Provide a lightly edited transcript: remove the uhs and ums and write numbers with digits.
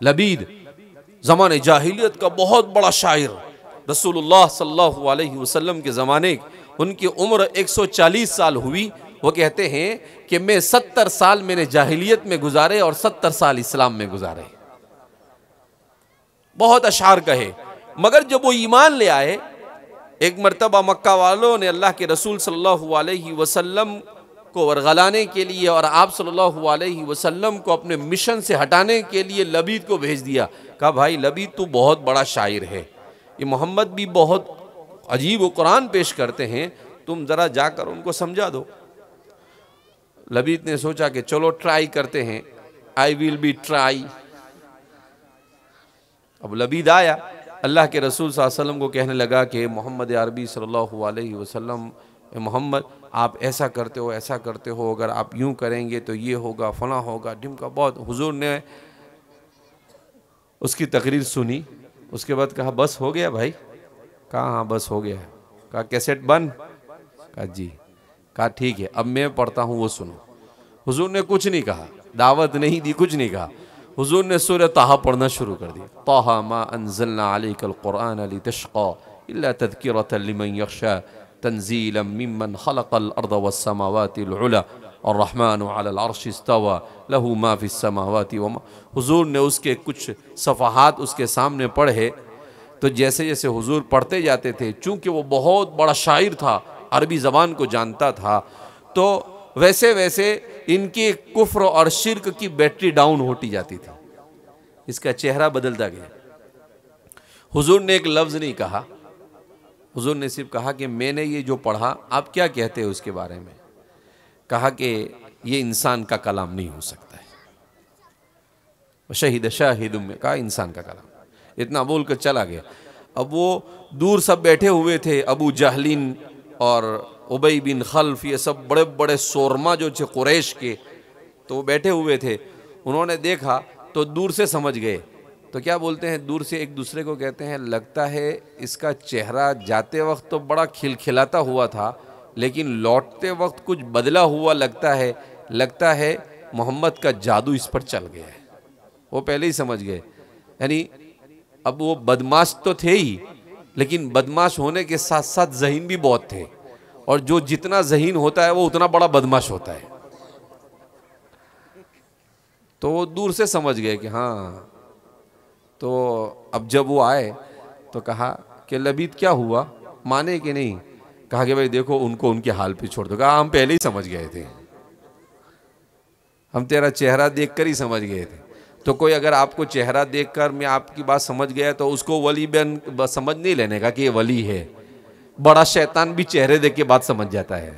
لبید زمانے جاہلیت کا بہت بڑا شاعر، رسول اللہ صلی اللہ علیہ وسلم کے زمانے، ان کی عمر 140 سال ہوئی۔ وہ کہتے ہیں کہ میں 70 سال میں نے جاہلیت میں گزارے اور 70 سال اسلام میں گزارے۔ بہت اشعار کہے، مگر جب وہ ایمان لے آئے، ایک مرتبہ مکہ والوں نے اللہ کے رسول صلی اللہ علیہ وسلم کو ورغلانے کے لیے اور آپ صلی اللہ علیہ وسلم کو اپنے مشن سے ہٹانے کے لیے لبید کو بھیج دیا۔ کہا بھائی لبید تو بہت بڑا شاعر ہے، یہ محمد بھی بہت عجیب و قرآن پیش کرتے ہیں، تم ذرا جا کر ان کو سمجھا دو۔ لبید نے سوچا کہ چلو ٹرائی کرتے ہیں، آئی ویل بی ٹرائی۔ اب لبید آیا، اللہ کے رسول صلی اللہ علیہ وسلم کو کہنے لگا کہ محمد عربی صلی اللہ علیہ وسلم، محمد آپ ایسا کرتے ہو ایسا کرتے ہو، اگر آپ یوں کریں گے تو یہ ہوگا فلاں ہوگا ڈھمکا بہت۔ حضور نے اس کی تقریر سنی، اس کے بعد کہا بس ہو گیا بھائی؟ کہا ہاں بس ہو گیا ہے۔ کہا کیسٹ بند؟ کہا جی۔ کہا ٹھیک ہے اب میں پڑھتا ہوں وہ سنو۔ حضور نے کچھ نہیں کہا، دعوت نہیں دی، کچھ نہیں کہا۔ حضور نے سورہ طٰہٰ پڑھنا شروع کر دیا۔ طٰہٰ ما انزلنا علیک القرآن لتشقى الا تذکرۃ لمن یخشى تنزیلا ممن خلق الارض والسماوات العلی الرحمن علی العرش استوى له ما فی السماوات وما۔ حضور نے اس کے کچھ صفحات اس کے سامنے پڑھے تو جیسے جیسے حضور پڑھتے جاتے تھے، چونکہ وہ بہت بڑا شاعر تھا، عربی زبان کو جانتا تھا، تو ویسے ویسے ان کی کفر اور شرک کی بیٹری ڈاؤن ہوتی جاتی تھی، اس کا چہرہ بدلتا گیا۔ حضور نے ایک لفظ نہیں کہا، حضور نے صرف کہا کہ میں نے یہ جو پڑھا آپ کیا کہتے ہیں اس کے بارے میں؟ کہا کہ یہ انسان کا کلام نہیں ہو سکتا ہے۔ شہید شاہد میں کہا انسان کا کلام، اتنا بول کر چلا گیا۔ اب وہ دور سب بیٹھے ہوئے تھے، ابو جہلین اور ابی بن خلف، یہ سب بڑے بڑے سورما جو تھے قریش کے، تو وہ بیٹھے ہوئے تھے۔ انہوں نے دیکھا تو دور سے سمجھ گئے، تو کیا بولتے ہیں، دور سے ایک دوسرے کو کہتے ہیں لگتا ہے اس کا چہرہ جاتے وقت تو بڑا کھلکھلاتا ہوا تھا لیکن لوٹتے وقت کچھ بدلا ہوا لگتا ہے محمد کا جادو اس پر چل گیا ہے۔ وہ پہلے ہی سمجھ گئے، یعنی اب وہ بدماش تو تھے ہی لیکن بدماش ہونے کے ساتھ ساتھ ذہین بھی بہت تھے، اور جو جتنا ذہین ہوتا ہے وہ اتنا بڑا بدماش ہوتا ہے۔ تو وہ دور سے سمجھ گئے کہ ہاں۔ تو اب جب وہ آئے تو کہا کہ لبید کیا ہوا، مانے کہ نہیں؟ کہا کہ بھائی دیکھو ان کو ان کے حال پہ چھوڑ دو۔ کہا ہم پہلے ہی سمجھ گئے تھے، ہم تیرا چہرہ دیکھ کر ہی سمجھ گئے تھے۔ تو کوئی اگر آپ کو چہرہ دیکھ کر میں آپ کی بات سمجھ گیا تو اس کو ولی سمجھ نہیں لینے کا کہ یہ ولی ہے، بڑا شیطان بھی چہرے دیکھ کے بات سمجھ جاتا ہے۔